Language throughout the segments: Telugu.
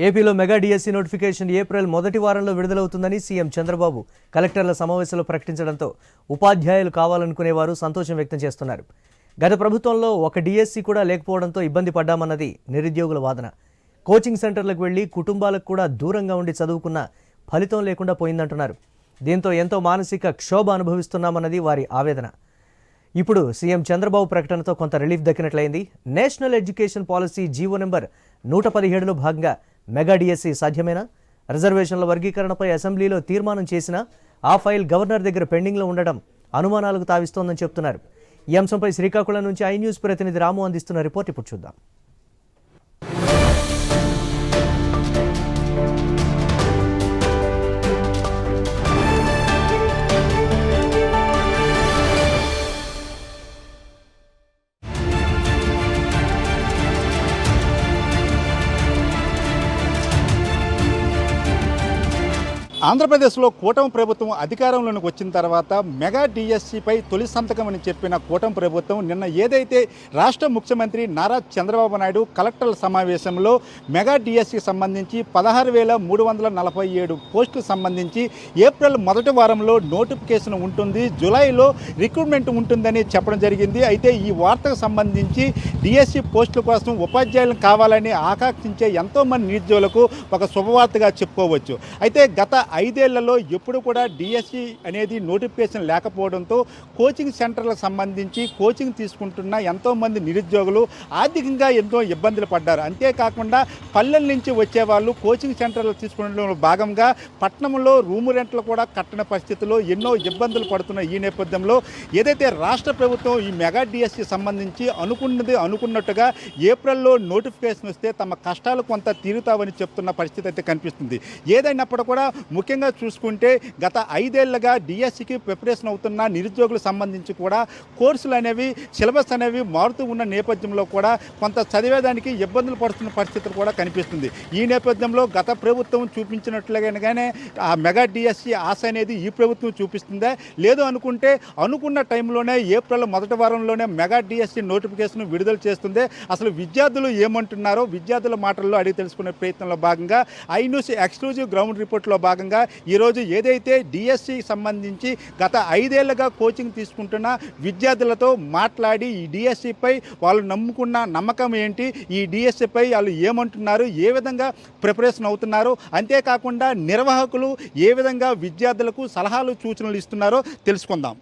ఏపీలో మెగా డిఎస్సి నోటిఫికేషన్ ఏప్రిల్ మొదటి వారంలో విడుదలవుతుందని సీఎం చంద్రబాబు కలెక్టర్ల సమావేశంలో ప్రకటించడంతో ఉపాధ్యాయులు కావాలనుకునేవారు సంతోషం వ్యక్తం చేస్తున్నారు. గత ప్రభుత్వంలో ఒక డిఎస్సి కూడా లేకపోవడంతో ఇబ్బంది పడ్డామన్నది నిరుద్యోగుల వాదన. కోచింగ్ సెంటర్లకు వెళ్లి కుటుంబాలకు కూడా దూరంగా ఉండి చదువుకున్న ఫలితం లేకుండా పోయిందంటున్నారు. దీంతో ఎంతో మానసిక క్షోభ అనుభవిస్తున్నామన్నది వారి ఆవేదన. ఇప్పుడు సీఎం చంద్రబాబు ప్రకటనతో కొంత రిలీఫ్ దక్కినట్లయింది. National education policy GO number 117లో భాగంగా మెగా డిఎస్సి సాధ్యమేనా? రిజర్వేషన్ల వర్గీకరణపై అసెంబ్లీలో తీర్మానం చేసినా ఆ ఫైల్ గవర్నర్ దగ్గర పెండింగ్లో ఉండడం అనుమానాలకు తావిస్తోందని చెప్తున్నారు. ఈ అంశంపై శ్రీకాకుళం నుంచి ఐ న్యూస్ ప్రతినిధి రాము అందిస్తున్న రిపోర్ట్ ఇప్పుడు చూద్దాం. ఆంధ్రప్రదేశ్లో కూటమి ప్రభుత్వం అధికారంలోకి వచ్చిన తర్వాత మెగా డిఎస్సిపై తొలి సంతకం అని చెప్పిన కూటమి ప్రభుత్వం నిన్న ఏదైతే రాష్ట్ర ముఖ్యమంత్రి నారా చంద్రబాబు నాయుడు కలెక్టర్ల సమావేశంలో మెగా డిఎస్సికి సంబంధించి 16,347 పోస్టులకు సంబంధించి ఏప్రిల్ మొదటి వారంలో నోటిఫికేషన్ ఉంటుంది, జూలైలో రిక్రూట్మెంట్ ఉంటుందని చెప్పడం జరిగింది. అయితే ఈ వార్తకు సంబంధించి డిఎస్సి పోస్టుల కోసం ఉపాధ్యాయులను కావాలని ఆకాంక్షించే ఎంతోమంది నిరుద్యోగులకు ఒక శుభవార్తగా చెప్పుకోవచ్చు. అయితే గత 5 ఏళ్లలో ఎప్పుడు కూడా డిఎస్సి అనేది నోటిఫికేషన్ లేకపోవడంతో కోచింగ్ సెంటర్లకు సంబంధించి కోచింగ్ తీసుకుంటున్న ఎంతోమంది నిరుద్యోగులు ఆర్థికంగా ఎంతో ఇబ్బందులు పడ్డారు. అంతేకాకుండా పల్లెల నుంచి వచ్చేవాళ్ళు కోచింగ్ సెంటర్లు తీసుకునే భాగంగా పట్టణంలో రూము రెంట్లు కూడా కట్టని పరిస్థితుల్లో ఎన్నో ఇబ్బందులు పడుతున్న ఈ నేపథ్యంలో ఏదైతే రాష్ట్ర ప్రభుత్వం ఈ మెగా డిఎస్సి సంబంధించి అనుకున్నట్టుగా ఏప్రిల్లో నోటిఫికేషన్ వస్తే తమ కష్టాలు కొంత తీరుతావని చెప్తున్న పరిస్థితి అయితే కనిపిస్తుంది. ఏదైనప్పుడు కూడా ముఖ్యంగా చూసుకుంటే గత 5 ఏళ్లుగా డిఎస్సికి ప్రిపరేషన్ అవుతున్న నిరుద్యోగులకు సంబంధించి కూడా కోర్సులు అనేవి సిలబస్ అనేవి మారుతూ ఉన్న నేపథ్యంలో కూడా కొంత చదివేదానికి ఇబ్బందులు పడుతున్న పరిస్థితులు కూడా కనిపిస్తుంది. ఈ నేపథ్యంలో గత ప్రభుత్వం చూపించినట్లుగానే ఆ మెగా డిఎస్సి ఆశ అనేది ఈ ప్రభుత్వం చూపిస్తుందా, లేదు అనుకుంటే అనుకున్న టైంలోనే ఏప్రిల్ మొదటి వారంలోనే మెగా డిఎస్సి నోటిఫికేషన్ విడుదల చేస్తుంది. అసలు విద్యార్థులు ఏమంటున్నారో విద్యార్థుల మాటల్లో అడిగి తెలుసుకునే ప్రయత్నంలో భాగంగా ఐ న్యూస్ ఎక్స్క్లూజివ్ గ్రౌండ్ రిపోర్ట్లో భాగంగా ఈరోజు ఏదైతే డిఎస్సికి సంబంధించి గత 5 ఏళ్లుగా కోచింగ్ తీసుకుంటున్న విద్యార్థులతో మాట్లాడి ఈ డిఎస్సిపై వాళ్ళు నమ్ముకున్న నమ్మకం ఏంటి, ఈ డిఎస్సిపై వాళ్ళు ఏమంటున్నారు, ఏ విధంగా ప్రిపరేషన్ అవుతున్నారు, అంతేకాకుండా నిర్వాహకులు ఏ విధంగా విద్యార్థులకు సలహాలు సూచనలు ఇస్తున్నారో తెలుసుకుందాం.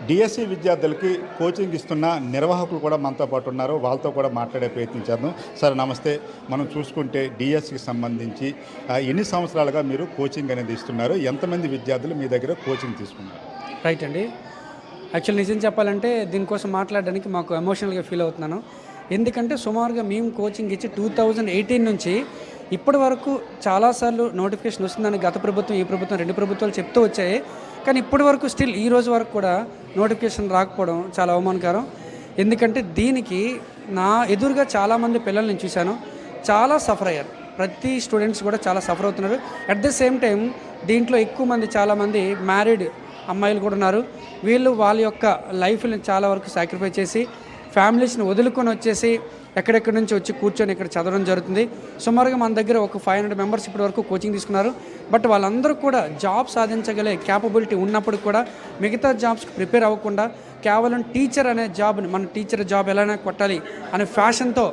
డిఎస్సి విద్యార్థులకి కోచింగ్ ఇస్తున్న నిర్వాహకులు కూడా మనతో పాటు ఉన్నారు, వాళ్ళతో కూడా మాట్లాడే ప్రయత్నించాను. సార్ నమస్తే. మనం చూసుకుంటే డిఎస్సికి సంబంధించి ఎన్ని సంవత్సరాలుగా మీరు కోచింగ్ అనేది ఇస్తున్నారు, ఎంతమంది విద్యార్థులు మీ దగ్గర కోచింగ్ తీసుకున్నారు? రైట్ అండి. యాక్చువల్ నిజం చెప్పాలంటే దీనికోసం మాట్లాడడానికి మాకు ఎమోషనల్గా ఫీల్ అవుతున్నాను. ఎందుకంటే సుమారుగా మేము కోచింగ్ ఇచ్చి 2018 నుంచి ఇప్పటి వరకు చాలాసార్లు నోటిఫికేషన్ వస్తుందని గత ప్రభుత్వం, ఈ ప్రభుత్వం, 2 ప్రభుత్వాలు చెప్తూ వచ్చాయి. కానీ ఇప్పటి వరకు స్టిల్ ఈ రోజు వరకు కూడా నోటిఫికేషన్ రాకపోవడం చాలా అవమానకరం. ఎందుకంటే దీనికి నా ఎదురుగా చాలామంది పిల్లల్ని నేను చూశాను, చాలా సఫర్ అయ్యారు. ప్రతి స్టూడెంట్స్ కూడా చాలా సఫర్ అవుతున్నారు. అట్ ద సేమ్ టైం దీంట్లో ఎక్కువ మంది చాలామంది మ్యారీడ్ అమ్మాయిలు కూడా ఉన్నారు. వీళ్ళు వాళ్ళ యొక్క లైఫ్ని చాలా వరకు సాక్రిఫైస్ చేసి ఫ్యామిలీస్ని వదులుకొని వచ్చేసి ఎక్కడెక్కడి నుంచి వచ్చి కూర్చొని ఇక్కడ చదవడం జరుగుతుంది. సుమారుగా మన దగ్గర ఒక 500 మెంబర్స్ ఇప్పటి వరకు కోచింగ్ తీసుకున్నారు. బట్ వాళ్ళందరూ కూడా జాబ్ సాధించగలే క్యాపబిలిటీ ఉన్నప్పుడు కూడా మిగతా జాబ్స్కి ప్రిపేర్ అవ్వకుండా కేవలం టీచర్ అనే జాబ్ని, మన టీచర్ జాబ్ ఎలానే కొట్టాలి అనే ఫ్యాషన్తో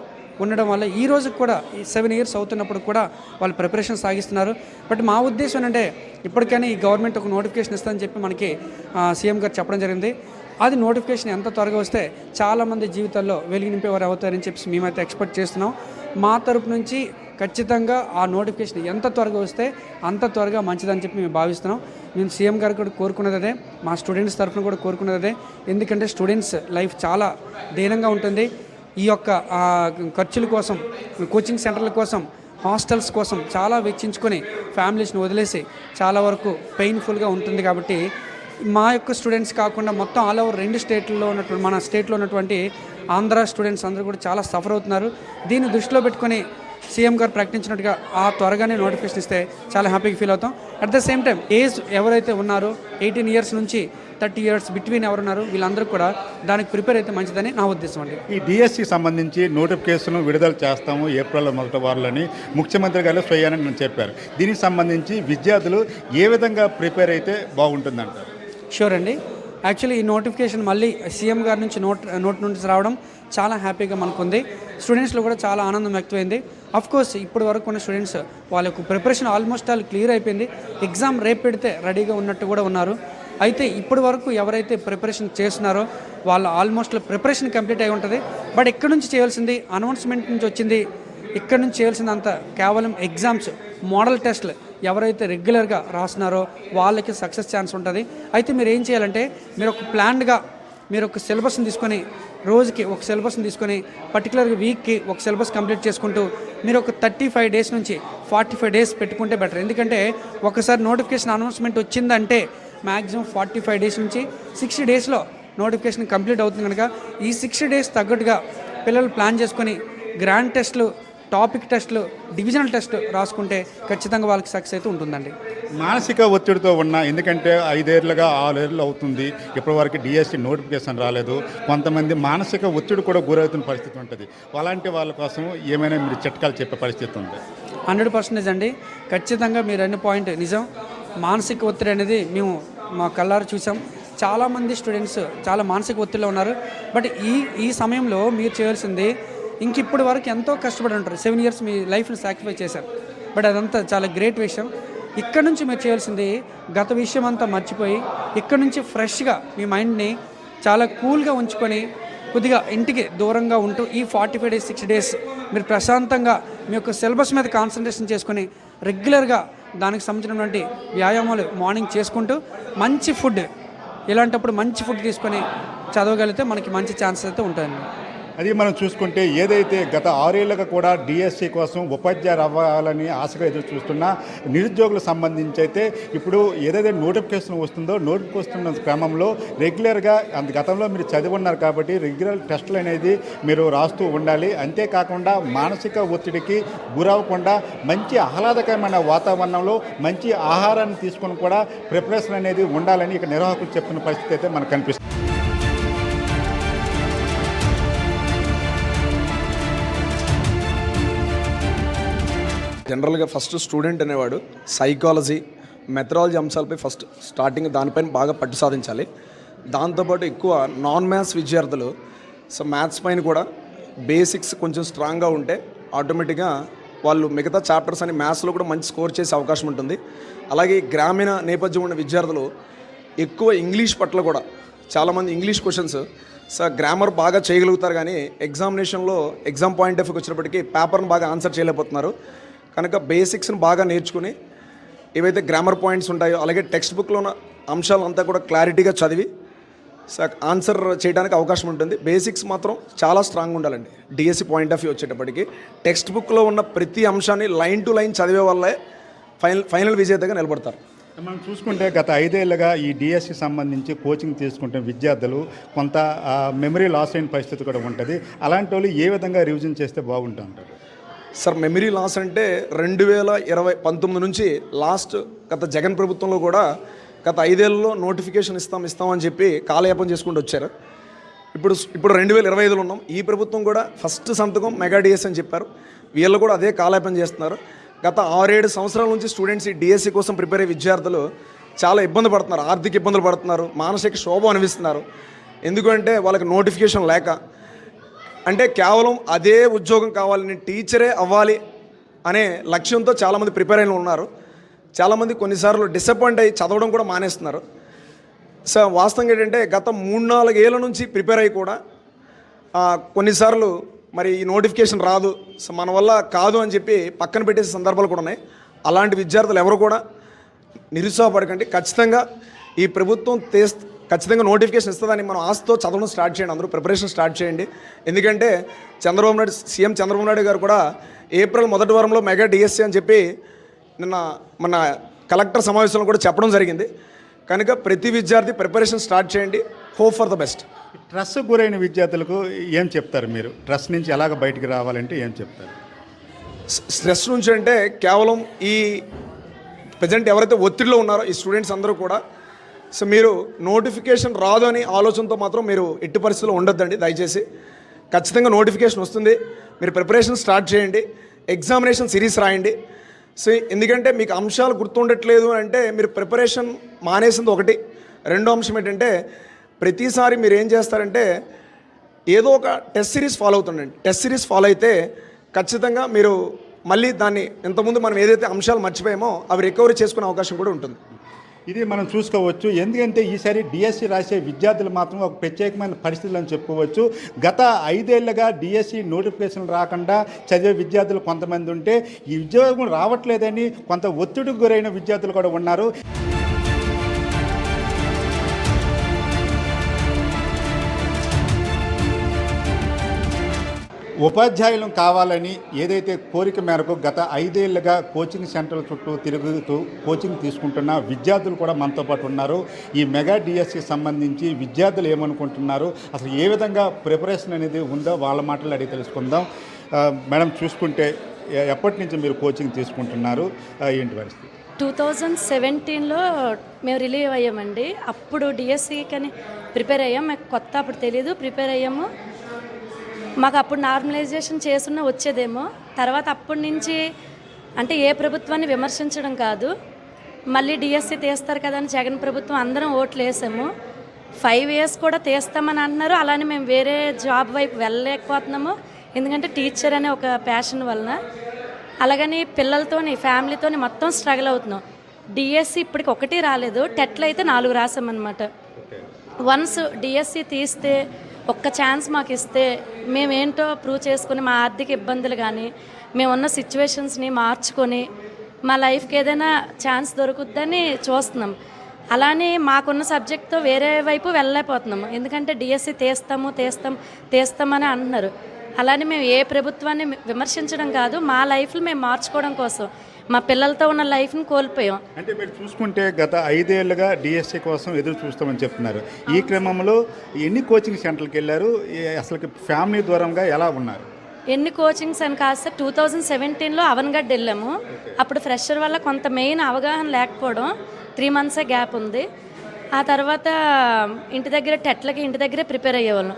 ఉండడం వల్ల ఈ రోజు కూడా 7 ఇయర్స్ అవుతున్నప్పుడు కూడా వాళ్ళు ప్రిపరేషన్ సాగిస్తున్నారు. బట్ మా ఉద్దేశం ఏంటంటే ఇప్పటికైనా ఈ గవర్నమెంట్ ఒక నోటిఫికేషన్ ఇస్తుందని చెప్పి మనకి సీఎం గారు చెప్పడం జరిగింది. అది నోటిఫికేషన్ ఎంత త్వరగా వస్తే చాలామంది జీవితాల్లో వెలుగు నింపేవారు అవుతారని చెప్పి మేమైతే ఎక్స్పెక్ట్ చేస్తున్నాం. మా తరపు నుంచి ఖచ్చితంగా ఆ నోటిఫికేషన్ ఎంత త్వరగా వస్తే అంత త్వరగా మంచిదని చెప్పి మేము భావిస్తున్నాం. మేము సీఎం గారు కూడా కోరుకున్నది అదే, మా స్టూడెంట్స్ తరఫున కూడా కోరుకున్నది అదే. ఎందుకంటే స్టూడెంట్స్ లైఫ్ చాలా దీనంగా ఉంటుంది. ఈ యొక్క ఖర్చుల కోసం, కోచింగ్ సెంటర్ల కోసం, హాస్టల్స్ కోసం చాలా వెచ్చించుకొని ఫ్యామిలీస్ని వదిలేసి చాలా వరకు పెయిన్ఫుల్గా ఉంటుంది. కాబట్టి మా యొక్క స్టూడెంట్స్ కాకుండా మొత్తం ఆల్ ఓవర్ 2 స్టేట్లలో ఉన్నటువంటి, మన స్టేట్లో ఉన్నటువంటి ఆంధ్ర స్టూడెంట్స్ అందరూ కూడా చాలా సఫర్ అవుతున్నారు. దీన్ని దృష్టిలో పెట్టుకొని సీఎం గారు ప్రకటించినట్టుగా ఆ త్వరగానే నోటిఫికేషన్ ఇస్తే చాలా హ్యాపీగా ఫీల్ అవుతాం. At the same time age ఎవరైతే ఉన్నారో 18 ఇయర్స్ నుంచి 30 ఇయర్స్ బిట్వీన్ ఎవరున్నారు వీళ్ళందరూ కూడా దానికి ప్రిపేర్ అయితే మంచిదని నా ఉద్దేశం అండి. ఈ డిఎస్సి సంబంధించి నోటిఫికేషన్ విడుదల చేస్తాము ఏప్రిల్ మొదటి వారంలోని ముఖ్యమంత్రి గారు స్వయాన్ని చెప్పారు. దీనికి సంబంధించి విద్యార్థులు ఏ విధంగా ప్రిపేర్ అయితే బాగుంటుందంటారు? షూర్ అండి. యాక్చువల్లీ ఈ నోటిఫికేషన్ మళ్ళీ సీఎం గారి నుంచి నోట్ నుంచి రావడం చాలా హ్యాపీగా మనకుంది. స్టూడెంట్స్లో కూడా చాలా ఆనందం వ్యక్తమైంది. కోర్స్ ఇప్పటి వరకు ఉన్న స్టూడెంట్స్ వాళ్ళకు ప్రిపరేషన్ ఆల్మోస్ట్ ఆల్ క్లియర్ అయిపోయింది. ఎగ్జామ్ రేపు పెడితే రెడీగా ఉన్నట్టు కూడా ఉన్నారు. అయితే ఇప్పటి వరకు ఎవరైతే ప్రిపరేషన్ చేస్తున్నారో వాళ్ళ ఆల్మోస్ట్ ప్రిపరేషన్ కంప్లీట్ అయి ఉంటుంది. బట్ ఇక్కడ నుంచి చేయాల్సింది అనౌన్స్మెంట్ నుంచి వచ్చింది. ఇక్కడ నుంచి చేయాల్సిందంతా కేవలం ఎగ్జామ్స్, మోడల్ టెస్ట్లు ఎవరైతే రెగ్యులర్గా రాస్తున్నారో వాళ్ళకి సక్సెస్ ఛాన్స్ ఉంటుంది. అయితే మీరు ఏం చేయాలంటే మీరు ఒక ప్లాన్డ్గా మీరు ఒక సిలబస్ని తీసుకొని రోజుకి ఒక సిలబస్ని తీసుకొని పర్టికులర్గా వీక్కి ఒక సిలబస్ కంప్లీట్ చేసుకుంటూ మీరు ఒక 35 డేస్ నుంచి 45 డేస్ పెట్టుకుంటే బెటర్. ఎందుకంటే ఒకసారి నోటిఫికేషన్ అనౌన్స్మెంట్ వచ్చిందంటే మ్యాక్సిమం 45 డేస్ నుంచి 60 డేస్లో నోటిఫికేషన్ కంప్లీట్ అవుతుంది. కనుక ఈ 60 డేస్ తగ్గట్టుగా పిల్లలు ప్లాన్ చేసుకొని గ్రాండ్ టెస్ట్లు, టాపిక్ టెస్ట్లు, డివిజనల్ టెస్ట్ రాసుకుంటే ఖచ్చితంగా వాళ్ళకి సక్సెస్ అయితే ఉంటుందండి. మానసిక ఒత్తిడితో ఉన్న, ఎందుకంటే 5 ఏళ్ళుగా 6 ఏళ్ళు అవుతుంది ఇప్పటివరకు డిఎస్సి నోటిఫికేషన్ రాలేదు. కొంతమంది మానసిక ఒత్తిడి కూడా గురవుతున్న పరిస్థితి ఉంటుంది. అలాంటి వాళ్ళ కోసం ఏమైనా మీరు చిట్కాలు చెప్పే పరిస్థితి ఉంది? 100% అండి. ఖచ్చితంగా మీరు అన్ని పాయింట్ నిజం. మానసిక ఒత్తిడి అనేది మేము మా కళ్ళారు చూసాం. చాలామంది స్టూడెంట్స్ చాలా మానసిక ఒత్తిడిలో ఉన్నారు. బట్ ఈ సమయంలో మీరు చేయాల్సింది, ఇంక ఇప్పటి వరకు ఎంతో కష్టపడి ఉంటారు. 7 ఇయర్స్ మీ లైఫ్ని సాక్రిఫై చేశారు. బట్ అదంతా చాలా గ్రేట్ విషయం. ఇక్కడ నుంచి మీరు చేయాల్సింది గత విషయం అంతా మర్చిపోయి ఇక్కడ నుంచి ఫ్రెష్గా మీ మైండ్ని చాలా కూల్గా ఉంచుకొని కొద్దిగా ఇంటికి దూరంగా ఉంటూ ఈ 45 డేస్ 60 డేస్ మీరు ప్రశాంతంగా మీ యొక్క సిలబస్ మీద కాన్సన్ట్రేషన్ చేసుకొని రెగ్యులర్గా దానికి సంబంధించినటువంటి వ్యాయామాలు మార్నింగ్ చేసుకుంటూ మంచి ఫుడ్, ఇలాంటప్పుడు మంచి ఫుడ్ తీసుకొని చదవగలిగితే మనకి మంచి ఛాన్సెస్ అయితే ఉంటాయండి. అది మనం చూసుకుంటే ఏదైతే గత 6 ఏళ్ళగా కూడా డిఎస్సి కోసం ఉపాధ్యాయులు అవ్వాలని ఆశగా ఎదురు చూస్తున్న నిరుద్యోగులకు సంబంధించి అయితే ఇప్పుడు ఏదైతే నోటిఫికేషన్ వస్తుందో నోటిఫికేషన్ క్రమంలో రెగ్యులర్గా గతంలో మీరు చదివి ఉన్నారు కాబట్టి రెగ్యులర్ టెస్టులు అనేది మీరు రాస్తూ ఉండాలి. అంతేకాకుండా మానసిక ఒత్తిడికి గురవ్వకుండా మంచి ఆహ్లాదకరమైన వాతావరణంలో మంచి ఆహారాన్ని తీసుకొని కూడా ప్రిపరేషన్ అనేది ఉండాలని ఇక నిర్వాహకులు చెప్తున్న పరిస్థితి అయితే మనకు కనిపిస్తుంది. జనరల్గా ఫస్ట్ స్టూడెంట్ అనేవాడు సైకాలజీ, మెథడాలజీ అంశాలపై ఫస్ట్ స్టార్టింగ్ దానిపైన బాగా పట్టు సాధించాలి. దాంతోపాటు ఎక్కువ నాన్ మ్యాథ్స్ విద్యార్థులు మ్యాథ్స్ పైన కూడా బేసిక్స్ కొంచెం స్ట్రాంగ్గా ఉంటే ఆటోమేటిక్గా వాళ్ళు మిగతా చాప్టర్స్ అని మ్యాథ్స్లో కూడా మంచి స్కోర్ చేసే అవకాశం ఉంటుంది. అలాగే గ్రామీణ నేపథ్యం ఉన్న విద్యార్థులు ఎక్కువ ఇంగ్లీష్ పట్ల కూడా చాలామంది ఇంగ్లీష్ క్వశ్చన్స్ గ్రామర్ బాగా చేయగలుగుతారు, కానీ ఎగ్జామినేషన్లో ఎగ్జామ్ పాయింట్ ఆఫ్ వ్యూకి వచ్చినప్పటికీ పేపర్ని బాగా ఆన్సర్ చేయలేకపోతున్నారు. కనుక బేసిక్స్ని బాగా నేర్చుకుని ఏవైతే గ్రామర్ పాయింట్స్ ఉంటాయో అలాగే టెక్స్ట్ బుక్లో ఉన్న అంశాలంతా కూడా క్లారిటీగా చదివి ఆన్సర్ చేయడానికి అవకాశం ఉంటుంది. బేసిక్స్ మాత్రం చాలా స్ట్రాంగ్ ఉండాలండి. డిఎస్సి పాయింట్ ఆఫ్ వ్యూ వచ్చేటప్పటికి టెక్స్ట్ బుక్లో ఉన్న ప్రతి అంశాన్ని లైన్ టు లైన్ చదివే వల్లే ఫైనల్ విజేతగా నిలబడతారు. మనం చూసుకుంటే గత 5 ఏళ్ళుగా ఈ డిఎస్సి సంబంధించి కోచింగ్ తీసుకుంటే విద్యార్థులు కొంత మెమరీ లాస్ అయిన పరిస్థితి కూడా ఉంటుంది. అలాంటి వాళ్ళు ఏ విధంగా రివిజన్ చేస్తే బాగుంటుంటారు? సార్, మెమరీ లాస్ అంటే 2019 నుంచి లాస్ట్ గత జగన్ ప్రభుత్వంలో కూడా గత 5 ఏళ్ళలో నోటిఫికేషన్ ఇస్తామని చెప్పి కాలయాపన చేసుకుంటూ వచ్చారు. ఇప్పుడు 2025లో ఉన్నాం. ఈ ప్రభుత్వం కూడా ఫస్ట్ సంతకం మెగా డిఎస్ అని చెప్పారు. వీళ్ళు కూడా అదే కాలయాపన చేస్తున్నారు. గత 6-7 సంవత్సరాల నుంచి స్టూడెంట్స్ ఈ డిఎస్సి కోసం ప్రిపేర్ అయ్యే విద్యార్థులు చాలా ఇబ్బంది పడుతున్నారు, ఆర్థిక ఇబ్బందులు పడుతున్నారు, మానసిక శోభ అనిపిస్తున్నారు. ఎందుకంటే వాళ్ళకి నోటిఫికేషన్ లేక, అంటే కేవలం అదే ఉద్యోగం కావాలి, నేను టీచరే అవ్వాలి అనే లక్ష్యంతో చాలామంది ప్రిపేర్ అయిన ఉన్నారు. చాలామంది కొన్నిసార్లు డిసప్పాయింట్ అయ్యి చదవడం కూడా మానేస్తున్నారు. సో వాస్తవంగా ఏంటంటే గత 3-4 ఏళ్ళ నుంచి ప్రిపేర్ అయ్యి కూడా కొన్నిసార్లు మరి ఈ నోటిఫికేషన్ రాదు, సో మన వల్ల కాదు అని చెప్పి పక్కన పెట్టేసే సందర్భాలు కూడా ఉన్నాయి. అలాంటి విద్యార్థులు ఎవరు కూడా నిరుత్సాహపడకండి. ఖచ్చితంగా ఈ ప్రభుత్వం ఖచ్చితంగా నోటిఫికేషన్ ఇస్తుందని మనం ఆశతో చదవడం స్టార్ట్ చేయండి. అందరూ ప్రిపరేషన్ స్టార్ట్ చేయండి. ఎందుకంటే సీఎం చంద్రబాబు నాయుడు గారు కూడా ఏప్రిల్ మొదటి వారంలో మెగా డిఎస్సి అని చెప్పి నిన్న మన కలెక్టర్ సమావేశంలో కూడా చెప్పడం జరిగింది. కనుక ప్రతి విద్యార్థి ప్రిపరేషన్ స్టార్ట్ చేయండి. Hope for the best. Stress గురైన విద్యార్థులకు ఏం చెప్తారు మీరు? స్ట్రెస్ నుంచి ఎలాగ బయటికి రావాలంటే ఏం చెప్తారు? స్ట్రెస్ నుంచి అంటే కేవలం ఈ ప్రజెంట్ ఎవరైతే ఒత్తిడిలో ఉన్నారో ఈ స్టూడెంట్స్ అందరూ కూడా, సో మీరు నోటిఫికేషన్ రాదు అని ఆలోచనతో మాత్రం మీరు ఎట్టి పరిస్థితుల్లో ఉండొద్దండి. దయచేసి ఖచ్చితంగా నోటిఫికేషన్ వస్తుంది, మీరు ప్రిపరేషన్ స్టార్ట్ చేయండి, ఎగ్జామినేషన్ సిరీస్ రాయండి. సో ఎందుకంటే మీకు అంశాలు గుర్తుండట్లేదు అంటే మీరు ప్రిపరేషన్ మానేసింది ఒకటి. రెండో అంశం ఏంటంటే ప్రతిసారి మీరు ఏం చేస్తారంటే ఏదో ఒక టెస్ట్ సిరీస్ ఫాలో అవుతుండండి. టెస్ట్ సిరీస్ ఫాలో అయితే ఖచ్చితంగా మీరు మళ్ళీ దాన్ని ఇంతకుముందు మనం ఏదైతే అంశాలు మర్చిపోయామో అవి రికవరీ చేసుకునే అవకాశం కూడా ఉంటుంది. ఇది మనం చూసుకోవచ్చు. ఎందుకంటే ఈసారి డిఎస్సి రాసే విద్యార్థులు మాత్రం ఒక ప్రత్యేకమైన పరిస్థితులు అని చెప్పుకోవచ్చు. గత 5 ఏళ్లుగా డిఎస్సి నోటిఫికేషన్ రాకుండా చదివే విద్యార్థులు కొంతమంది ఉంటే ఈ ఉద్యోగం రావట్లేదని కొంత ఒత్తిడికి గురైన విద్యార్థులు కూడా ఉన్నారు. ఉపాధ్యాయులు కావాలని ఏదైతే కోరిక మేరకు గత 5 ఏళ్లుగా కోచింగ్ సెంటర్ల చుట్టూ తిరుగుతూ కోచింగ్ తీసుకుంటున్న విద్యార్థులు కూడా మనతో పాటు ఉన్నారు. ఈ మెగా డిఎస్సికి సంబంధించి విద్యార్థులు ఏమనుకుంటున్నారు, అసలు ఏ విధంగా ప్రిపరేషన్ అనేది ఉందో వాళ్ళ మాటలు అడిగి తెలుసుకుందాం. మేడం, చూసుకుంటే ఎప్పటి నుంచి మీరు కోచింగ్ తీసుకుంటున్నారు, ఏంటి పరిస్థితి? 2017లో మేము రిలీవ్ అయ్యామండి. అప్పుడు డిఎస్సికి అని ప్రిపేర్ అయ్యాం. మాకు కొత్త అప్పుడు తెలీదు, ప్రిపేర్ అయ్యాము. మాకు అప్పుడు నార్మలైజేషన్ చేసున్న వచ్చేదేమో. తర్వాత అప్పటి నుంచి అంటే ఏ ప్రభుత్వాన్ని విమర్శించడం కాదు, మళ్ళీ డిఎస్సి తీస్తారు కదా అని జగన్ ప్రభుత్వం అందరం ఓట్లు వేసాము. 5 years కూడా తీస్తామని అంటున్నారు. అలానే మేము వేరే జాబ్ వైపు వెళ్ళలేకపోతున్నాము, ఎందుకంటే టీచర్ అనే ఒక ప్యాషన్ వలన. అలాగని పిల్లలతోని ఫ్యామిలీతోని మొత్తం స్ట్రగుల్ అవుతున్నాం. డిఎస్సి ఇప్పటికి 1 రాలేదు, టెట్లు అయితే 4 రాసామన్నమాట. వన్స్ డిఎస్సి తీస్తే ఒక్క ఛాన్స్ మాకు ఇస్తే మేమేంటో ప్రూవ్ చేసుకుని మా ఆర్థిక ఇబ్బందులు కానీ మేమున్న సిచ్యువేషన్స్ని మార్చుకొని మా లైఫ్కి ఏదైనా ఛాన్స్ దొరుకుద్దని చూస్తున్నాం. అలానే మాకున్న సబ్జెక్ట్తో వేరే వైపు వెళ్ళలేకపోతున్నాము, ఎందుకంటే డిఎస్సి తీస్తామని అంటున్నారు. అలానే మేము ఏ ప్రభుత్వాన్ని విమర్శించడం కాదు, మా లైఫ్లో మేము మార్చుకోవడం కోసం మా పిల్లలతో ఉన్న లైఫ్ని కోల్పోయాం. అంటే మీరు చూసుకుంటే గత 5 ఏళ్లుగా డిఎస్సి కోసం ఎదురు చూస్తామని చెప్తున్నారు. ఈ క్రమంలో ఎన్ని కోచింగ్ సెంటర్కి వెళ్ళారు, అసలు ఫ్యామిలీ దూరంగా ఎలా ఉన్నారు? ఎన్ని కోచింగ్స్ అని కాస్త 2017లో అవన్గఢ్ వెళ్ళాము. అప్పుడు ఫ్రెషర్ వల్ల కొంత మెయిన్ అవగాహన లేకపోవడం, 3 months గ్యాప్ ఉంది. ఆ తర్వాత ఇంటి దగ్గరే ప్రిపేర్ అయ్యేవాళ్ళం.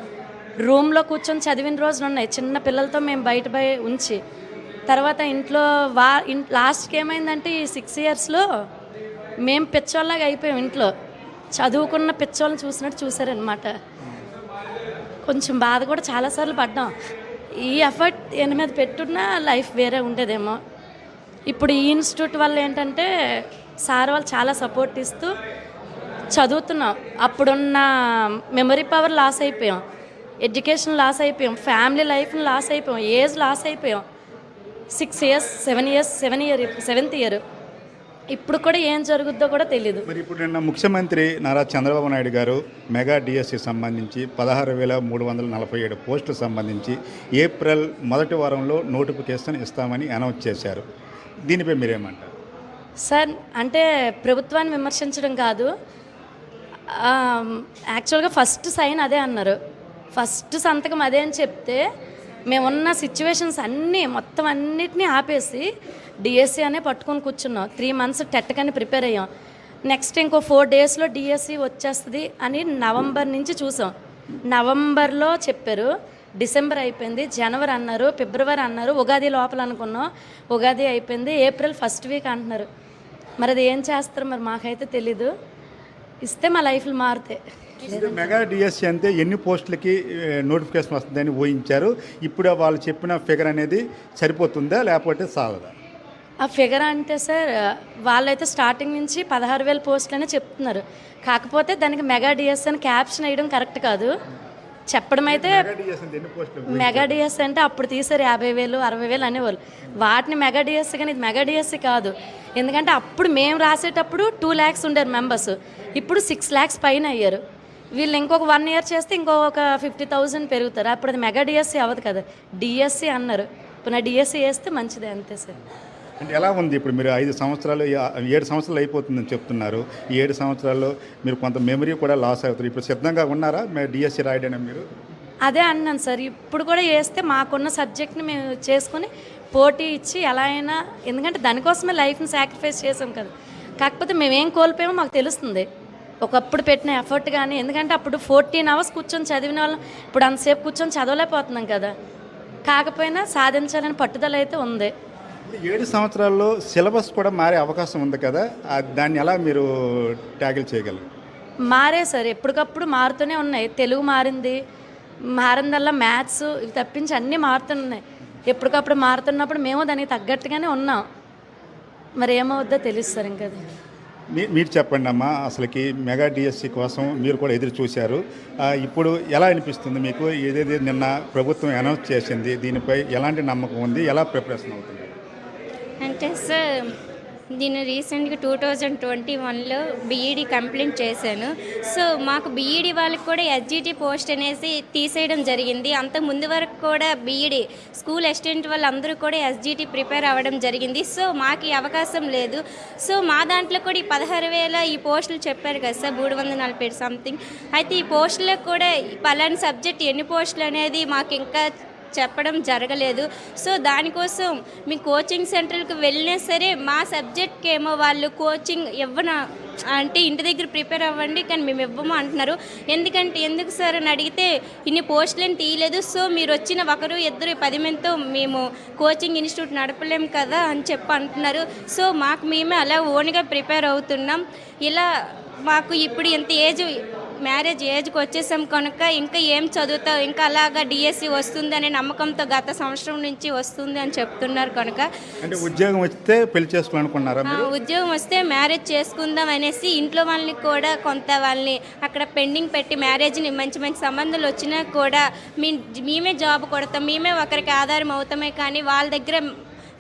రూమ్లో కూర్చొని చదివిన రోజులు ఉన్నాయి, చిన్న పిల్లలతో మేము బయట ఉంచి. తర్వాత ఇంట్లో లాస్ట్కి ఏమైందంటే ఈ 6 yearsలో మేము పిచ్చోళ్ళలాగా అయిపోయాం. ఇంట్లో చదువుకున్న పిచ్చోళ్ళని చూసినట్టు చూసారనమాట. కొంచెం బాధ కూడా చాలాసార్లు పడ్డాం. ఈ ఎఫర్ట్ దీని మీద పెట్టున్నా లైఫ్ వేరే ఉండేదేమో. ఇప్పుడు ఈ ఇన్స్టిట్యూట్ వల్ల ఏంటంటే సార్ వాళ్ళు చాలా సపోర్ట్ ఇస్తూ చదువుతున్నాం. అప్పుడున్న మెమరీ పవర్ లాస్ అయిపోయాం, ఎడ్యుకేషన్ లాస్ అయిపోయాం, ఫ్యామిలీ లైఫ్ని లాస్ అయిపోయాం, ఏజ్ లాస్ అయిపోయాం. 6 years 7th year. ఇప్పుడు కూడా ఏం జరుగుద్దో కూడా తెలియదు. మరి ఇప్పుడు నిన్న ముఖ్యమంత్రి నారా చంద్రబాబు నాయుడు గారు మెగా డిఎస్సి సంబంధించి 16,347 పోస్టులకు సంబంధించి ఏప్రిల్ 1వ వారంలో నోటిఫికేషన్ ఇస్తామని అనౌన్స్ చేశారు. దీనిపై మీరేమంటారు? సార్, అంటే ప్రభుత్వాన్ని విమర్శించడం కాదు, యాక్చువల్గా ఫస్ట్ సైన్ అదే అన్నారు, ఫస్ట్ సంతకం అదే అని చెప్తే మేమున్న సిచ్యువేషన్స్ మొత్తం అన్నిటినీ ఆపేసి డిఎస్సి అనే పట్టుకొని కూర్చున్నాం. 3 months టెట్కని ప్రిపేర్ అయ్యాం. నెక్స్ట్ ఇంకో 4 daysలో డిఎస్సి వచ్చేస్తుంది అని నవంబర్ నుంచి చూసాం. నవంబర్లో చెప్పారు, డిసెంబర్ అయిపోయింది, జనవరి అన్నారు, ఫిబ్రవరి అన్నారు, ఉగాది లోపల అనుకున్నాం. ఉగాది అయిపోయింది, ఏప్రిల్ 1st week అంటున్నారు. మరి అది ఏం చేస్తారు మరి మాకైతే తెలీదు. ఇస్తే మా లైఫ్లు మారుతాయి. మెగా డిఎస్సి అంటే ఎన్ని పోస్టులకి నోటిఫికేషన్ వస్తుందని ఊహించారు? ఇప్పుడు వాళ్ళు చెప్పిన ఫిగర్ అనేది సరిపోతుందా లేకపోతే చాలదా? ఆ ఫిగర్ అంటే సార్, వాళ్ళైతే స్టార్టింగ్ నుంచి 16,000 పోస్టులనే చెప్తున్నారు. కాకపోతే దానికి మెగా డిఎస్సి అని క్యాప్షన్ వేయడం కరెక్ట్ కాదు. చెప్పడం అయితే మెగా డిఎస్సి అంటే అప్పుడు తీసారు 50,000 60,000 అనేవాళ్ళు. వాటిని మెగా డిఎస్సి, కానీ ఇది మెగా డిఎస్సి కాదు. ఎందుకంటే అప్పుడు మేము రాసేటప్పుడు 2 lakhs ఉండేరు మెంబర్స్, ఇప్పుడు 6 lakhs పైన అయ్యారు. వీళ్ళు ఇంకొక 1 year చేస్తే ఇంకొక 50,000 పెరుగుతారు. అప్పుడు అది మెగా డిఎస్సి అవ్వదు కదా, డిఎస్సి అన్నారు. ఇప్పుడు నా డిఎస్సి వేస్తే మంచిదే, అంతే సార్. అంటే ఎలా ఉంది ఇప్పుడు మీరు 7 సంవత్సరాలు అయిపోతుందని చెప్తున్నారు. ఈ 7 సంవత్సరాల్లో మీరు కొంత మెమరీ కూడా లాస్ అవుతారు. ఇప్పుడు సిద్ధంగా ఉన్నారా డిఎస్సి రాయడానికి మీరు? అదే అన్నాను సార్, ఇప్పుడు కూడా వేస్తే మాకున్న సబ్జెక్ట్ని మేము చేసుకుని పోటీ ఇచ్చి ఎలా అయినా, ఎందుకంటే దానికోసమే లైఫ్ని సాక్రిఫైస్ చేసాం కదా. కాకపోతే మేమేం కోల్పోయామో మాకు తెలుస్తుంది ఒకప్పుడు పెట్టిన ఎఫర్ట్ కానీ, ఎందుకంటే అప్పుడు 14 అవర్స్ కూర్చొని చదివిన వాళ్ళం ఇప్పుడు అంతసేపు కూర్చొని చదవలేకపోతున్నాం కదా. కాకపోయినా సాధించాలని పట్టుదల అయితే ఉంది. 7 సంవత్సరాల్లో సిలబస్ కూడా మారే అవకాశం ఉంది కదా, దాన్ని ఎలా మీరు ట్యాకిల్ చేయగలరు? మారే సార్, ఎప్పటికప్పుడు మారుతూనే ఉన్నాయి. తెలుగు మారిందల్లా మ్యాథ్స్ ఇవి తప్పించి అన్నీ మారుతున్నాయి. ఎప్పటికప్పుడు మారుతున్నప్పుడు మేము దానికి తగ్గట్టుగానే ఉన్నాం. మరి ఏమవుద్దో తెలుసు సార్. ఇంకా అది మీరు చెప్పండి అమ్మా, అసలుకి మెగా డిఎస్సి కోసం మీరు కూడా ఎదురు చూశారు. ఇప్పుడు ఎలా అనిపిస్తుంది మీకు? ఏదైతే నిన్న ప్రభుత్వం అనౌన్స్ చేసింది, దీనిపై ఎలాంటి నమ్మకం ఉంది? ఎలా ప్రిపరేషన్ అవుతుంది? అంటే సార్, నేను రీసెంట్గా 2021లో బీఈడీ కంప్లీట్ చేశాను. సో మాకు బీఈడీ వాళ్ళకి కూడా ఎస్జిటి పోస్ట్ అనేసి తీసేయడం జరిగింది. అంత ముందు వరకు కూడా బీఈడీ స్కూల్ అసిస్టెంట్ వాళ్ళందరూ కూడా ఎస్జిటి ప్రిపేర్ అవ్వడం జరిగింది. సో మాకు ఈ అవకాశం లేదు. సో మా దాంట్లో కూడా ఈ 16,000 ఈ పోస్టులు చెప్పారు కదా సార్, 347 సంథింగ్. అయితే ఈ పోస్టులకు కూడా పలానా సబ్జెక్ట్ ఎన్ని పోస్టులు అనేది మాకు ఇంకా చెప్పడం జరగలేదు. సో దానికోసం మీ కోచింగ్ సెంటర్కి వెళ్ళినా సరే మా సబ్జెక్ట్కి ఏమో వాళ్ళు కోచింగ్ ఇవ్వనా అంటే ఇంటి దగ్గర ప్రిపేర్ అవ్వండి కానీ మేము ఇవ్వము అంటున్నారు. ఎందుకు సార్ అని అడిగితే ఇన్ని పోస్టులను తీయలేదు, సో మీరు వచ్చిన 1, 2, 10 మందితో మేము కోచింగ్ ఇన్స్టిట్యూట్ నడపలేము కదా అని చెప్పి అంటున్నారు. సో మాకు మేమే అలా ఓన్గా ప్రిపేర్ అవుతున్నాం. ఇలా మాకు ఇప్పుడు ఇంత మ్యారేజ్ ఏజ్కి వచ్చేసాం కనుక ఇంకా ఏం చదువుతావు, ఇంకా అలాగా డిఎస్సి వస్తుంది అనే నమ్మకంతో గత సంవత్సరం నుంచి వస్తుంది అని చెప్తున్నారు కనుక. అంటే ఉద్యోగం వస్తే పెళ్లి చేసుకోవాలనుకున్నారా? ఉద్యోగం వస్తే మ్యారేజ్ చేసుకుందాం అనేసి ఇంట్లో వాళ్ళని కూడా కొంత వాళ్ళని అక్కడ పెండింగ్ పెట్టి మ్యారేజ్ని మంచి సంబంధాలు వచ్చినా కూడా మేమే జాబ్ కొడతాం, మేమే ఒకరికి ఆధారం అవుతామే కానీ వాళ్ళ దగ్గర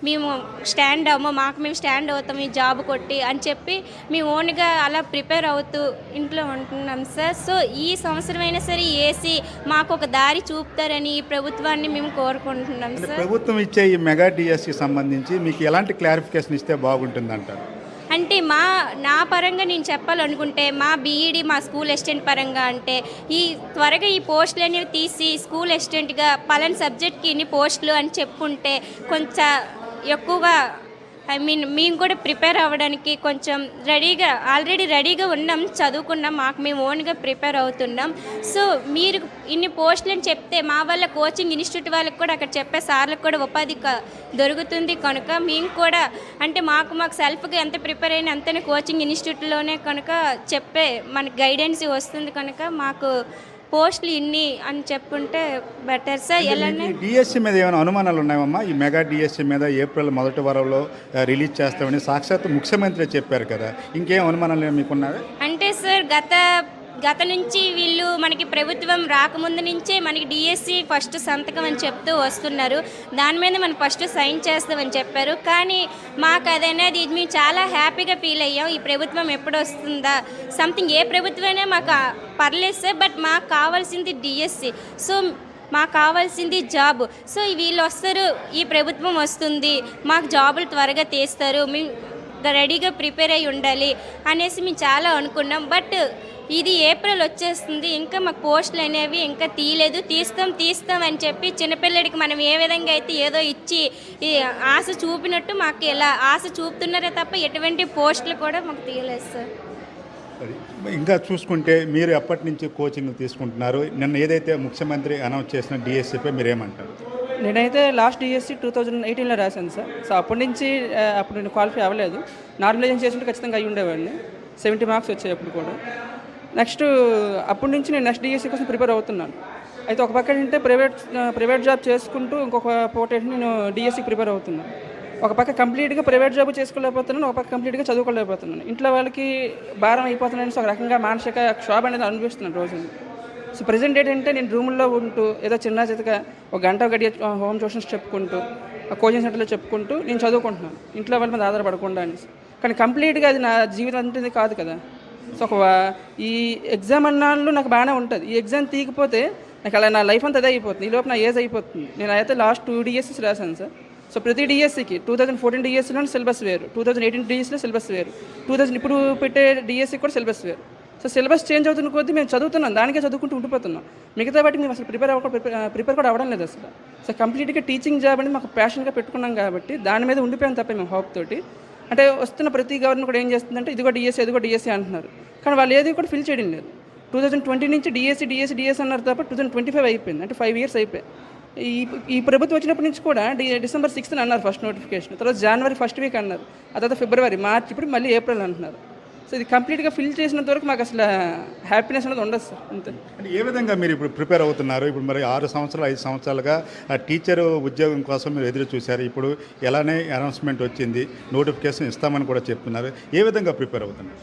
మేము స్టాండ్ అవ్వము, మేము స్టాండ్ అవుతాం ఈ జాబ్ కొట్టి అని చెప్పి మేము ఓన్గా అలా ప్రిపేర్ అవుతూ ఇంట్లో ఉంటున్నాం సార్. సో ఈ సంవత్సరం అయినా సరే ఏసీ మాకు ఒక దారి చూపుతారని ఈ ప్రభుత్వాన్ని మేము కోరుకుంటున్నాం సార్. ప్రభుత్వం ఇచ్చే ఈ మెగా డిఎస్సికి సంబంధించి మీకు ఎలాంటి క్లారిఫికేషన్ ఇస్తే బాగుంటుందంటారు? అంటే నా పరంగా నేను చెప్పాలనుకుంటే మా బీఈడి మా స్కూల్ అసిస్టెంట్ పరంగా అంటే త్వరగా ఈ పోస్టులు అనేవి తీసి స్కూల్ అసిస్టెంట్గా పలానా సబ్జెక్ట్కి ఇన్ని పోస్టులు అని చెప్పుంటే కొంచెం ఎక్కువగా మేము కూడా ప్రిపేర్ అవ్వడానికి కొంచెం ఆల్రెడీ రెడీగా ఉన్నాం, చదువుకున్నాం, మేము ఓన్గా ప్రిపేర్ అవుతున్నాం. సో మీరు ఇన్ని పోస్టులు అని చెప్తే మా వల్ల కోచింగ్ ఇన్స్టిట్యూట్ వాళ్ళకి కూడా అక్కడ చెప్పే సార్లకు కూడా ఉపాధి దొరుకుతుంది కనుక మేము కూడా అంటే మాకు సెల్ఫ్గా ఎంత ప్రిపేర్ అయినా అంతనే కోచింగ్ ఇన్స్టిట్యూట్లోనే కనుక చెప్పే మనకి గైడెన్స్ వస్తుంది కనుక మాకు పోస్టులు ఇన్ని అని చెప్పుంటే బెటర్ సార్. ఎలానే డిఎస్సి మీద ఏమైనా అనుమానాలు ఉన్నాయమ్మా? ఈ మెగా డిఎస్సి మీద ఏప్రిల్ మొదటి వారంలో రిలీజ్ చేస్తామని సాక్షాత్ ముఖ్యమంత్రి చెప్పారు కదా, ఇంకేం అనుమానాలు మీకున్నారా? అంటే సార్ గత నుంచి వీళ్ళు మనకి ప్రభుత్వం రాకముందు నుంచే మనకి డిఎస్సి ఫస్ట్ సంతకం అని చెప్తూ వస్తున్నారు. దాని మీద మనం ఫస్ట్ సైన్ చేస్తామని చెప్పారు. కానీ మాకు అదనేది మేము చాలా హ్యాపీగా ఫీల్ అయ్యాం. ఈ ప్రభుత్వం ఎప్పుడు వస్తుందా సంథింగ్, ఏ ప్రభుత్వమైనా మాకు పర్లేదు సార్, బట్ మాకు కావాల్సింది డిఎస్సి. సో మాకు కావాల్సింది జాబ్. సో వీళ్ళు వస్తారు, ఈ ప్రభుత్వం వస్తుంది, మాకు జాబులు త్వరగా తీస్తారు, మేము రెడీగా ప్రిపేర్ అయ్యి ఉండాలి అనేసి మేము చాలా అనుకున్నాం. బట్ ఇది ఏప్రిల్ వచ్చేస్తుంది, ఇంకా మాకు పోస్టులు అనేవి ఇంకా తీస్తాం అని చెప్పి చిన్నపిల్లడికి మనం ఏ విధంగా అయితే ఏదో ఇచ్చి ఆశ చూపినట్టు మాకు ఇలా ఆశ చూపుతున్నారే తప్ప ఎటువంటి పోస్టులు కూడా మాకు తీయలేదు సార్. ఇంకా చూసుకుంటే మీరు ఎప్పటి నుంచి కోచింగ్ తీసుకుంటున్నారు? నిన్న ఏదైతే ముఖ్యమంత్రి అనౌన్స్ చేసిన డిఎస్సిపై మీరు ఏమంటారు? నేనైతే లాస్ట్ డిఎస్సి 2018లో రాశాను సార్. సో అప్పటి నుంచి అప్పుడు నేను క్వాలిఫై అవ్వలేదు. నార్మలైజేషన్ చేస్తుంటే ఖచ్చితంగా అయ్యి ఉండేవాడిని. 70 మార్క్స్ వచ్చాయి అప్పుడు కూడా. నెక్స్ట్ అప్పటి నుంచి నేను నెక్స్ట్ డిఎస్సి కోసం ప్రిపేర్ అవుతున్నాను. అయితే ఒక పక్క ఏంటంటే ప్రైవేట్ జాబ్ చేసుకుంటూ ఇంకొక పూట ఏంటంటే నేను డిఎస్సికి ప్రిపేర్ అవుతున్నాను. ఒక పక్క కంప్లీట్గా ప్రైవేట్ జాబ్ చేసుకోలేకపోతున్నాను, ఒక పక్క కంప్లీట్గా చదువుకోలేకపోతున్నాను. ఇంట్లో వాళ్ళకి భారం అయిపోతున్నాను. సో ఒక రకంగా మానసిక క్షోభ అనేది అనిపిస్తున్నాను రోజుని. సో ప్రజెంట్ ఏంటంటే నేను రూముల్లో ఉంటూ ఏదో చిన్నగా ఒక గంట గడియ హోమ్ ట్యూషన్స్ చెప్పుకుంటూ కోచింగ్ సెంటర్లో చెప్పుకుంటూ నేను చదువుకుంటున్నాను, ఇంట్లో వాళ్ళ మీద ఆధారపడకుండా అనేసి. కానీ కంప్లీట్గా అది నా జీవితం అంటే కాదు కదా. సో ఒక ఈ ఎగ్జామ్ అన్నాళ్ళు నాకు బాగానే ఉంటుంది. ఈ ఎగ్జామ్ తీయకపోతే నాకు అలా నా లైఫ్ అంతా అదే అయిపోతుంది. ఈ లోపు నా ఏజ్ అయిపోతుంది. నేను అయితే లాస్ట్ 2 డిఎస్సీస్ రాశాను సార్. సో ప్రతి డిఎస్సికి 2014 డిఎస్సీలో సిలబస్ వేరు, 2018 డిఎస్సీలో సిలబస్ వేరు, 2000 ఇప్పుడు పెట్టే డిఎస్సీకి కూడా సిలబస్ వేరు. సో సిలబస్ చేంజ్ అవుతున్న కొద్దీ మేము చదువుతున్నాం, దానికే చదువుకుంటూ ఉండిపోతున్నాం. మిగతా వాటికి మేము అసలు ప్రిపేర్ కూడా అవ్వడం లేదు అసలు. సో కంప్లీట్గా టీచింగ్ జాబ్ అనేది మాకు ప్యాషన్గా పెట్టుకున్నాం కాబట్టి దాని మీద ఉండిపోయాం తప్ప మేము హోప్ తోటి. అంటే వస్తున్న ప్రతి గవర్నమెంట్ కూడా ఏం చేస్తుందంటే ఇదిగో డిఎస్సీ అంటున్నారు, కానీ వాళ్ళు ఏది కూడా ఫిల్ చేయడం లేదు. 2020 నుంచి డిఎస్సీ అన్నారు తప్ప 2025 అయిపోయింది, అంటే 5 years అయిపోయాయి. ఈ ప్రభుత్వం వచ్చినప్పటి నుంచి కూడా December 6th అన్నారు ఫస్ట్ నోటిఫికేషన్, తర్వాత January 1st week అన్నారు, ఆ తర్వాత February, March, ఇప్పుడు మళ్ళీ April అంటున్నారు. సో ఇది కంప్లీట్గా ఫిల్ చేసినంత వరకు మాకు అసలు హ్యాపీనెస్ అనేది ఉండదు సార్, అంతే. అంటే ఏ విధంగా మీరు ఇప్పుడు ప్రిపేర్ అవుతున్నారు? ఇప్పుడు మరి 5 సంవత్సరాలుగా ఆ టీచర్ ఉద్యోగం కోసం మీరు ఎదురు చూశారు. ఇప్పుడు ఎలానే అనౌన్స్మెంట్ వచ్చింది, నోటిఫికేషన్ ఇస్తామని కూడా చెప్తున్నారు. ఏ విధంగా ప్రిపేర్ అవుతున్నారు?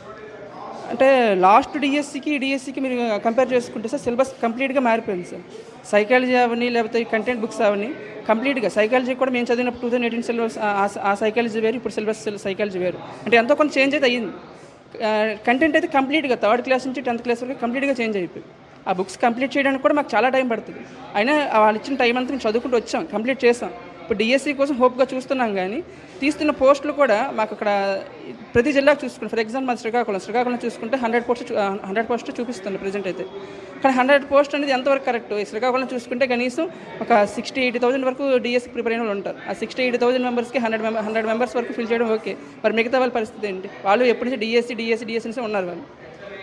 అంటే లాస్ట్ డిఎస్సికి మీరు కంపేర్ చేసుకుంటే సార్ సిలబస్ కంప్లీట్గా మారిపోయింది సార్. సైకాలజీ అవని లేకపోతే కంటెంట్ బుక్స్ అవని కంప్లీట్గా, సైకాలజీ కూడా మేము చదివినప్పుడు 2018 సిలబస్ ఆ సైకాలజీ వేరు, ఇప్పుడు సిలబస్ సైకాలజీ వేరు, అంటే ఎంతో కొంత చేంజ్ అయితే అయ్యింది. కంటెంట్ అయితే కంప్లీట్గా 3rd క్లాస్ నుంచి 10th క్లాస్ వరకు కంప్లీట్గా చేంజ్ అయిపోయి, ఆ బుక్స్ కంప్లీట్ చేయడానికి కూడా మాకు చాలా టైం పడుతుంది. అయినా వాళ్ళు ఇచ్చిన టైం అంతా మేము చదువుకుంటూ వచ్చాం, కంప్లీట్ చేసాం. ఇప్పుడు డిఎస్సి కోసం హోప్గా చూస్తున్నాం, కానీ తీస్తున్న పోస్టులు కూడా మాకు అక్కడ ప్రతి జిల్లాకు చూసుకుంటే, ఫర్ ఎగ్జాంపుల్ మన శ్రీకాకుళం చూసుకుంటే 100 పోస్టులు చూపిస్తుంది ప్రజెంట్ అయితే. కానీ 100 పోస్ట్ అనేది ఎంతవరకు కరెక్ట్? శ్రీకాకుళం చూసుకుంటే కనీసం ఒక 60-80,000 వరకు డిఎస్సికి ప్రిపేర్ అయిన వాళ్ళు ఉంటారు. ఆ 60-80,000 మెంబర్స్కి 100 మెంబర్స్ వరకు ఫిల్ చేయడం ఓకే, మరి మిగతా వాళ్ళ పరిస్థితి ఏంటి? వాళ్ళు ఎప్పటి నుంచి డిఎస్సి ఉన్నారు వాళ్ళు.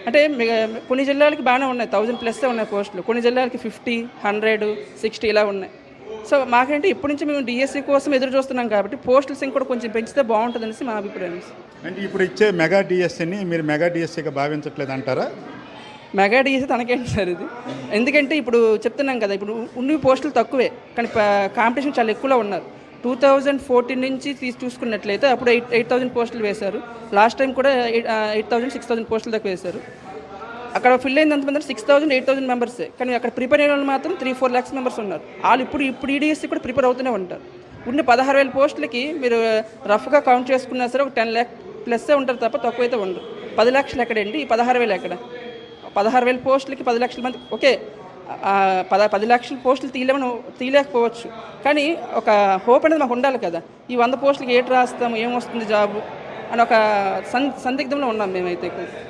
అంటే కొన్ని జిల్లాలకి బాగానే ఉన్నాయి, 1000+ ఉన్నాయి పోస్టులు, కొన్ని జిల్లాలకి 50, 100, 60 ఇలా ఉన్నాయి. సో మాకేంటి ఇప్పటి నుంచి మేము డిఎస్సి కోసం ఎదురు చూస్తున్నాం కాబట్టి పోస్టుల సంఖ్య కూడా కొంచెం పెంచితే బాగుంటుంది అనేసి మా అభిప్రాయం. అంటే ఇప్పుడు ఇచ్చే మెగా డిఎస్సిని మీరు మెగా డిఎస్సిగా భావించట్లేదు అంటారా? మెగా డిఎస్సి తనకేంటి సార్ ఇది? ఎందుకంటే ఇప్పుడు చెప్తున్నాం కదా, ఇప్పుడు ఉన్న పోస్టులు తక్కువే, కానీ కాంపిటీషన్ చాలా ఎక్కువలో ఉన్నారు. 2014 నుంచి చూసుకున్నట్లయితే అప్పుడు 8,000 పోస్టులు వేశారు. లాస్ట్ టైం కూడా 8,000, 6,000 పోస్టుల దాకా వేశారు. అక్కడ ఫిల్ అయింది ఎంతమంది? 6,000, 8,000 మెంబర్సే. కానీ అక్కడ ప్రిపేర్ అయిన వాళ్ళు మాత్రం 3-4 lakhs మెంబర్స్ ఉన్నారు. వాళ్ళు ఇప్పుడు ఈడిఎస్సి కూడా ప్రిపేర్ అవుతూనే ఉంటారు. ఉన్న 16,000 పోస్టులకి మీరు రఫ్గా కౌంట్ చేసుకున్నా సరే ఒక 10 lakh+ ఉంటారు తప్ప తక్కువైతే ఉండరు. 10 లక్షలు ఎక్కడండి? ఈ 16,000 ఎక్కడ? 16,000 పోస్టులకి 10 లక్షల మంది, ఓకే 10 లక్షల పోస్టులు తీయలేకపోవచ్చు, కానీ ఒక హోప్ అనేది మాకు ఉండాలి కదా. ఈ 100 పోస్టులకి ఏటి రాస్తాము, ఏమొస్తుంది జాబు అని ఒక సందిగ్ధంలో ఉన్నాం మేమైతే.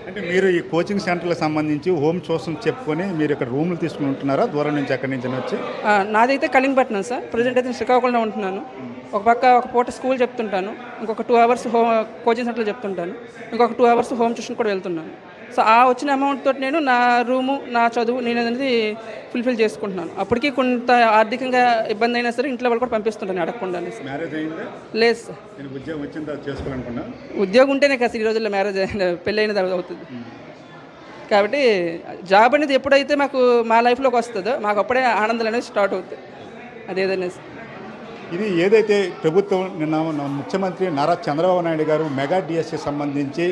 అంటే మీరు ఈ కోచింగ్ సెంటర్లకు సంబంధించి హోమ్ సోర్స్ చెప్పుకొని మీరు ఇక్కడ రూమ్లు తీసుకుని ఉంటున్నారా? దూరం నుంచి ఎక్కడి నుంచి వచ్చి? నాదైతే కళింగపట్నం సార్, ప్రజెంట్ అయితే శ్రీకాకుళంలో ఉంటున్నాను. ఒక పూట స్కూల్ చెప్తుంటాను, ఇంకొక 2 hours కోచింగ్ సెంటర్లో చెప్తుంటాను, ఇంకొక 2 hours హోమ్ ట్యూషన్ కూడా వెళ్తున్నాను. సో ఆ వచ్చిన అమౌంట్ తోటి నేను నా రూము, నా చదువు నేను అనేది ఫుల్ఫిల్ చేసుకుంటున్నాను. అప్పటికి కొంత ఆర్థికంగా ఇబ్బంది అయినా సరే ఇంట్లో వాళ్ళు కూడా పంపిస్తుంటాను అడగకుండా. మ్యారేజ్ అయిందా? లేదు సార్. ఉద్యోగం వచ్చిన తర్వాత చేసుకోవాలనుకున్నా? ఉద్యోగం ఉంటేనే కదా ఈ రోజుల్లో మ్యారేజ్ పెళ్ళి అయిన తర్వాత అవుతుంది. కాబట్టి జాబ్ అనేది ఎప్పుడైతే మాకు మా లైఫ్లోకి వస్తుందో మాకు అప్పుడే ఆనందాలు అనేది స్టార్ట్ అవుతుంది. అదేదైనా ఇది ఏదైతే ప్రభుత్వం నిన్న ముఖ్యమంత్రి నారా చంద్రబాబు నాయుడు గారు మెగా డిఎస్సి సంబంధించి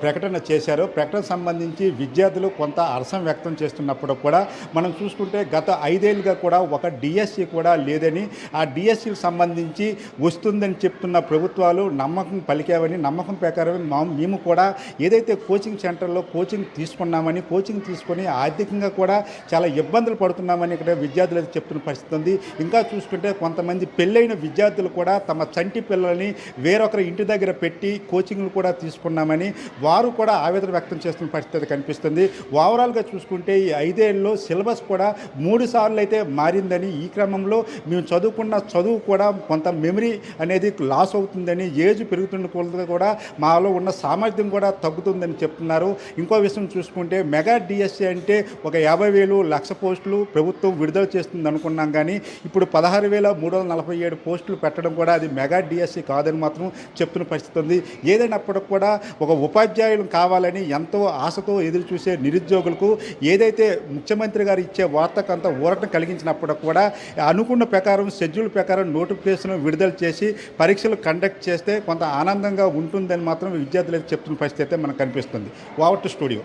ప్రకటన చేశారో, ప్రకటన సంబంధించి విద్యార్థులు కొంత హర్షం వ్యక్తం చేస్తున్నప్పుడు కూడా మనం చూసుకుంటే గత 5 ఏళ్ళుగా కూడా ఒక డిఎస్సి కూడా లేదని, ఆ డిఎస్సికి సంబంధించి వస్తుందని చెప్తున్న ప్రభుత్వాలు నమ్మకం పలికావని, నమ్మకం ప్రకారం మేము కూడా ఏదైతే కోచింగ్ సెంటర్లో కోచింగ్ తీసుకున్నామని, కోచింగ్ తీసుకొని ఆర్థికంగా కూడా చాలా ఇబ్బందులు పడుతున్నామని ఇక్కడ విద్యార్థులు చెప్తున్న పరిస్థితి ఉంది. ఇంకా చూసుకుంటే కొంతమంది పెళ్ళైన విద్యార్థులు కూడా తమ చంటి పిల్లల్ని వేరొకరి ఇంటి దగ్గర పెట్టి కోచింగ్లు కూడా తీసుకున్నామని వారు కూడా ఆవేదన వ్యక్తం చేస్తున్న పరిస్థితి కనిపిస్తుంది. ఓవరాల్గా చూసుకుంటే ఈ 5 ఏళ్ళలో సిలబస్ కూడా 3 సార్లు అయితే మారిందని, ఈ క్రమంలో మేము చదువుకున్న చదువు కూడా కొంత మెమరీ అనేది లాస్ అవుతుందని, ఏజ్ పెరుగుతున్న కొలది కూడా మాలో ఉన్న సామర్థ్యం కూడా తగ్గుతుందని చెప్తున్నారు. ఇంకో విషయం చూసుకుంటే మెగా డిఎస్సి అంటే ఒక 50,000, 1,00,000 పోస్టులు ప్రభుత్వం విడుదల చేస్తుంది అనుకున్నాం, కానీ ఇప్పుడు 16,347 పోస్టులు పెట్టడం కూడా అది మెగా డిఎస్సి కాదని మాత్రం చెప్తున్న పరిస్థితి ఉంది. ఏదైనప్పటికి కూడా ఒక ఉపాధ్యాయులు కావాలని ఎంతో ఆశతో ఎదురు చూసే నిరుద్యోగులకు ఏదైతే ముఖ్యమంత్రి గారు ఇచ్చే వార్తకంత ఊరటం కలిగించినప్పుడు కూడా అనుకున్న ప్రకారం షెడ్యూల్ ప్రకారం నోటిఫికేషన్ విడుదల చేసి పరీక్షలు కండక్ట్ చేస్తే కొంత ఆనందంగా ఉంటుందని మాత్రం విద్యార్థులు చెప్తున్న పరిస్థితి అయితే మనకు కనిపిస్తుంది. Over to studio.